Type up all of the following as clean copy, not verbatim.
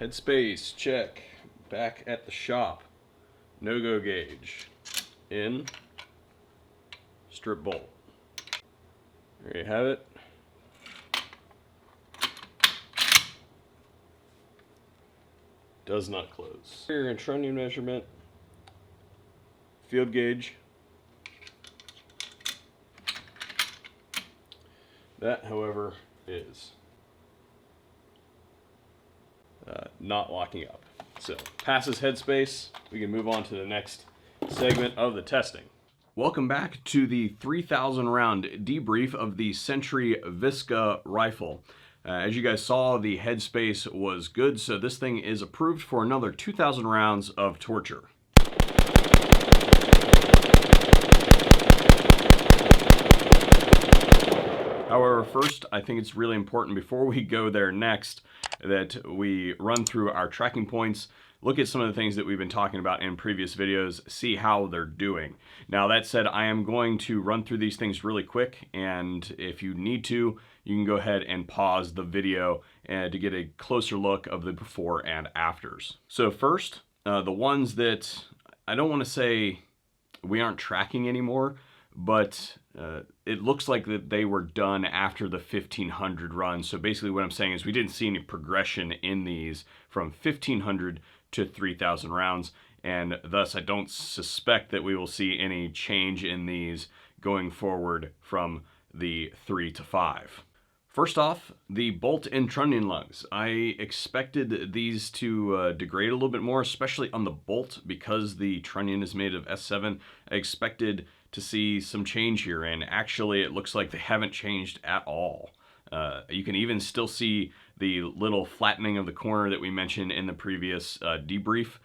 Headspace, check. Back at the shop. No-go gauge. In. Strip bolt. There you have it. Does not close. Here in trunnion measurement. Field gauge. That, however, is not locking up. So, passes headspace. We can move on to the next segment of the testing. Welcome back to the 3,000 round debrief of the Century VSKA rifle. As you guys saw, the headspace was good, so this thing is approved for another 2,000 rounds of torture. However, first, I think it's really important before we go there next that we run through our tracking points, look at some of the things that we've been talking about in previous videos, see how they're doing. Now, that said, I am going to run through these things really quick, and if you need to, you can go ahead and pause the video to get a closer look of the before and afters. So first, the ones that I don't want to say we aren't tracking anymore, but it looks like that they were done after the 1500 run. So basically what I'm saying is we didn't see any progression in these from 1500 to 3000 rounds, and thus I don't suspect that we will see any change in these going forward from the 3 to 5. First off, the bolt and trunnion lugs. I expected these to degrade a little bit more, especially on the bolt, because the trunnion is made of S7. I expected to see some change here, and actually it looks like they haven't changed at all. You can even still see the little flattening of the corner that we mentioned in the previous debrief.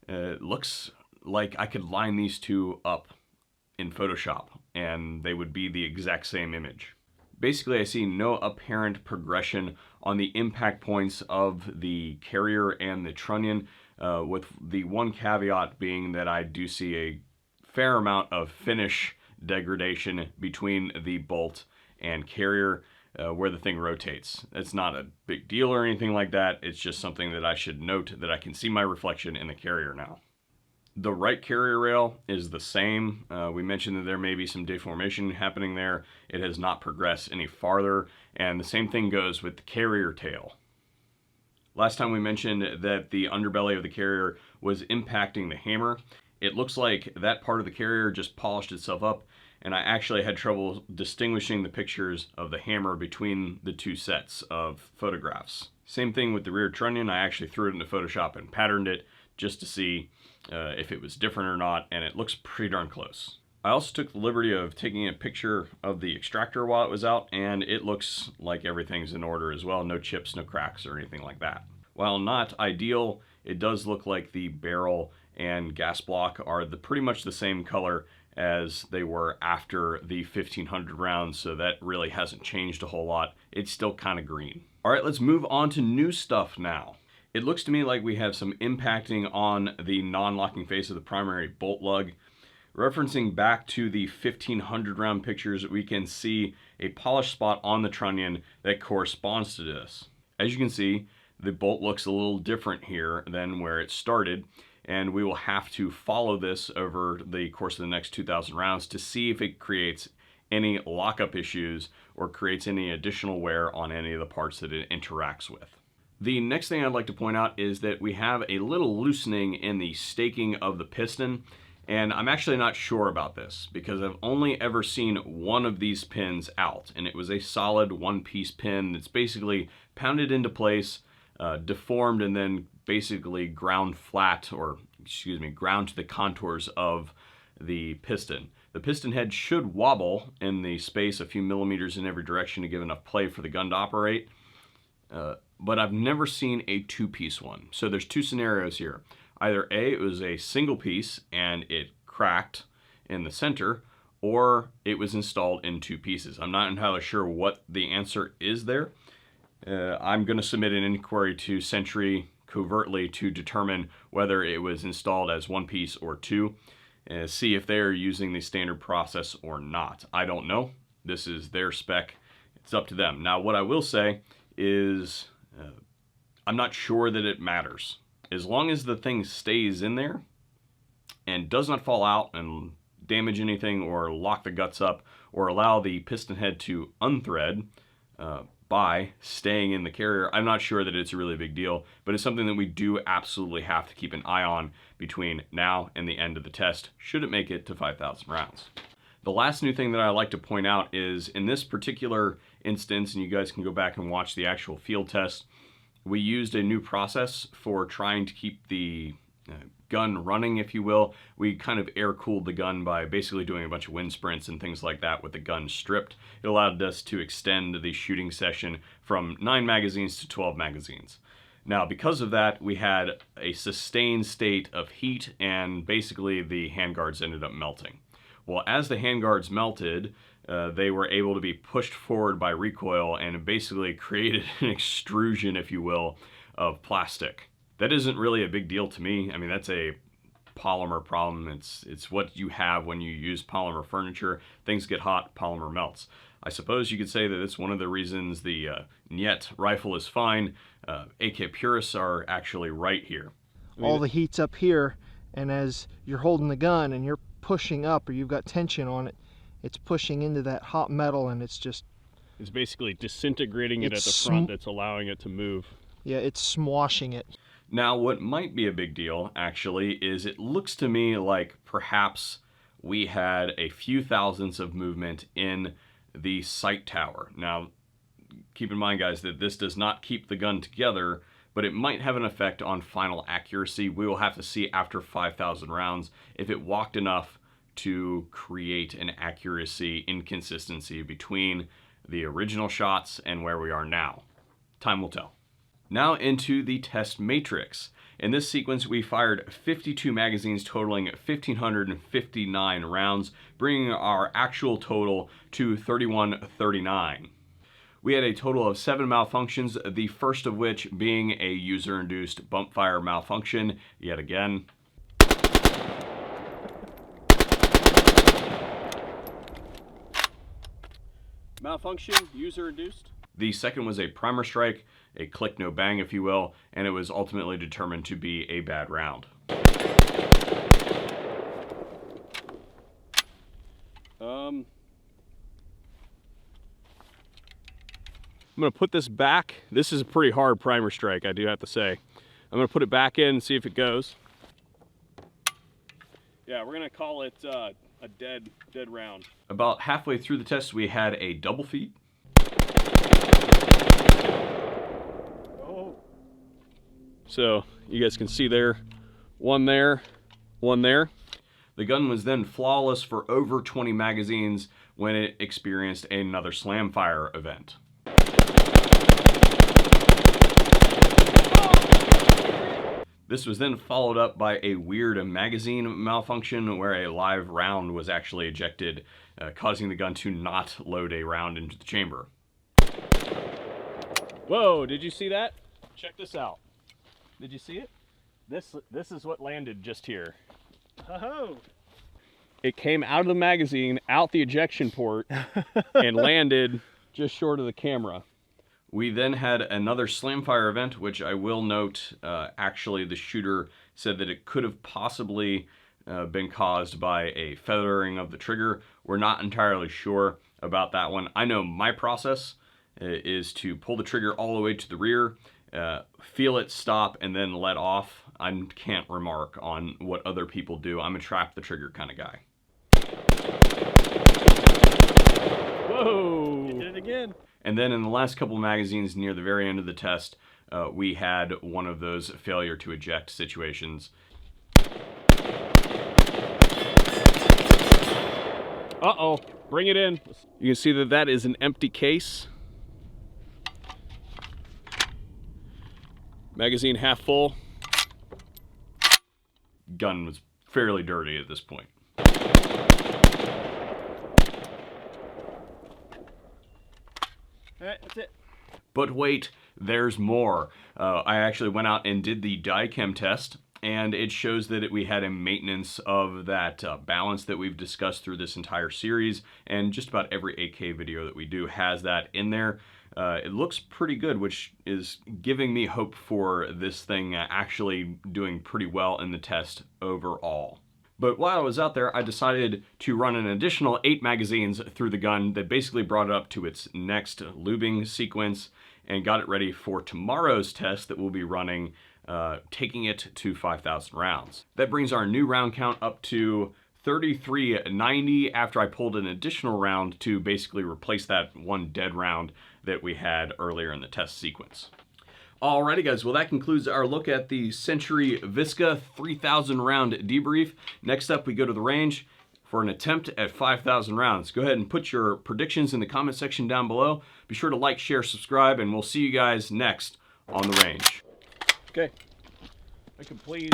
It looks like I could line these two up in Photoshop and they would be the exact same image. Basically, I see no apparent progression on the impact points of the carrier and the trunnion, with the one caveat being that I do see a fair amount of finish degradation between the bolt and carrier where the thing rotates. It's not a big deal or anything like that. It's just something that I should note, that I can see my reflection in the carrier now. The right carrier rail is the same. We mentioned that there may be some deformation happening there. It has not progressed any farther, and the same thing goes with the carrier tail. Last time we mentioned that the underbelly of the carrier was impacting the hammer. It looks like that part of the carrier just polished itself up, and I actually had trouble distinguishing the pictures of the hammer between the two sets of photographs. Same thing with the rear trunnion. I actually threw it into Photoshop and patterned it just to see if it was different or not, and it looks pretty darn close. I also took the liberty of taking a picture of the extractor while it was out, and it looks like everything's in order as well. No chips, no cracks, or anything like that. While not ideal, it does look like the barrel and gas block are pretty much the same color as they were after the 1500 rounds, so that really hasn't changed a whole lot. It's still kind of green. All right, let's move on to new stuff now. It looks to me like we have some impacting on the non-locking face of the primary bolt lug. Referencing back to the 1500 round pictures, we can see a polished spot on the trunnion that corresponds to this. As you can see, the bolt looks a little different here than where it started, and we will have to follow this over the course of the next 2,000 rounds to see if it creates any lockup issues or creates any additional wear on any of the parts that it interacts with. The next thing I'd like to point out is that we have a little loosening in the staking of the piston, and I'm actually not sure about this because I've only ever seen one of these pins out, and it was a solid one-piece pin that's basically pounded into place, deformed, and then basically ground to the contours of the piston. The piston head should wobble in the space a few millimeters in every direction to give enough play for the gun to operate. But I've never seen a two-piece one. So there's two scenarios here. Either A, it was a single piece and it cracked in the center, or it was installed in two pieces. I'm not entirely sure what the answer is there. I'm going to submit an inquiry to Century covertly to determine whether it was installed as one piece or two, see if they're using the standard process or not. I don't know. This is their spec. It's up to them. Now, what I will say is I'm not sure that it matters. As long as the thing stays in there and does not fall out and damage anything or lock the guts up or allow the piston head to unthread by staying in the carrier, I'm not sure that it's a really big deal, but it's something that we do absolutely have to keep an eye on between now and the end of the test, should it make it to 5,000 rounds. The last new thing that I like to point out is in this particular instance, and you guys can go back and watch the actual field test, we used a new process for trying to keep the gun running, if you will. We kind of air cooled the gun by basically doing a bunch of wind sprints and things like that with the gun stripped. It allowed us to extend the shooting session from 9 magazines to 12 magazines. Now, because of that, we had a sustained state of heat and basically the handguards ended up melting. Well, as the handguards melted, they were able to be pushed forward by recoil and basically created an extrusion, if you will, of plastic. That isn't really a big deal to me. I mean, that's a polymer problem. It's what you have when you use polymer furniture. Things get hot, polymer melts. I suppose you could say that it's one of the reasons the Niet rifle is fine. AK purists are actually right here. All the heat's up here, and as you're holding the gun and you're pushing up or you've got tension on it, it's pushing into that hot metal, and it's basically disintegrating it at the front that's allowing it to move. Yeah, it's smwashing it. Now, what might be a big deal, actually, is it looks to me like perhaps we had a few thousandths of movement in the sight tower. Now, keep in mind, guys, that this does not keep the gun together, but it might have an effect on final accuracy. We will have to see after 5,000 rounds if it walked enough to create an accuracy inconsistency between the original shots and where we are now. Time will tell. Now into the test matrix. In this sequence, we fired 52 magazines totaling 1,559 rounds, bringing our actual total to 3,139. We had a total of 7 malfunctions, the first of which being a user-induced bump fire malfunction, yet again. Malfunction, user-induced? The second was a primer strike, a click no bang, if you will, and it was ultimately determined to be a bad round. I'm going to put this back. This is a pretty hard primer strike, I do have to say. I'm going to put it back in and see if it goes. Yeah, we're going to call it a dead round. About halfway through the test, we had a double feed. Oh. So you guys can see there, one there, one there. The gun was then flawless for over 20 magazines when it experienced another slam fire event. This was then followed up by a weird magazine malfunction where a live round was actually ejected, causing the gun to not load a round into the chamber. Whoa, did you see that? Check this out. Did you see it? This is what landed just here. Oh. It came out of the magazine, out the ejection port, and landed just short of the camera. We then had another slam fire event, which I will note, actually the shooter said that it could have possibly been caused by a feathering of the trigger. We're not entirely sure about that one. I know my process is to pull the trigger all the way to the rear, feel it stop, and then let off. I can't remark on what other people do. I'm a trap the trigger kind of guy. Whoa! You did it again. And then in the last couple of magazines near the very end of the test, we had one of those failure to eject situations. Uh-oh, bring it in. You can see that that is an empty case. Magazine half full. Gun was fairly dirty at this point. All right, that's it. But wait, there's more. I actually went out and did the Chem Test, and it shows that we had a maintenance of that balance that we've discussed through this entire series, and just about every AK video that we do has that in there. it looks pretty good, which is giving me hope for this thing actually doing pretty well in the test overall. But while I was out there, I decided to run an additional 8 magazines through the gun that basically brought it up to its next lubing sequence and got it ready for tomorrow's test that we'll be running, taking it to 5,000 rounds. That brings our new round count up to 3390 after I pulled an additional round to basically replace that one dead round that we had earlier in the test sequence. Alrighty guys, well that concludes our look at the Century Visca 3000 round debrief. Next up we go to the range for an attempt at 5,000 rounds. Go ahead and put your predictions in the comment section down below. Be sure to like, share, subscribe, and we'll see you guys next on the range. Okay, I can please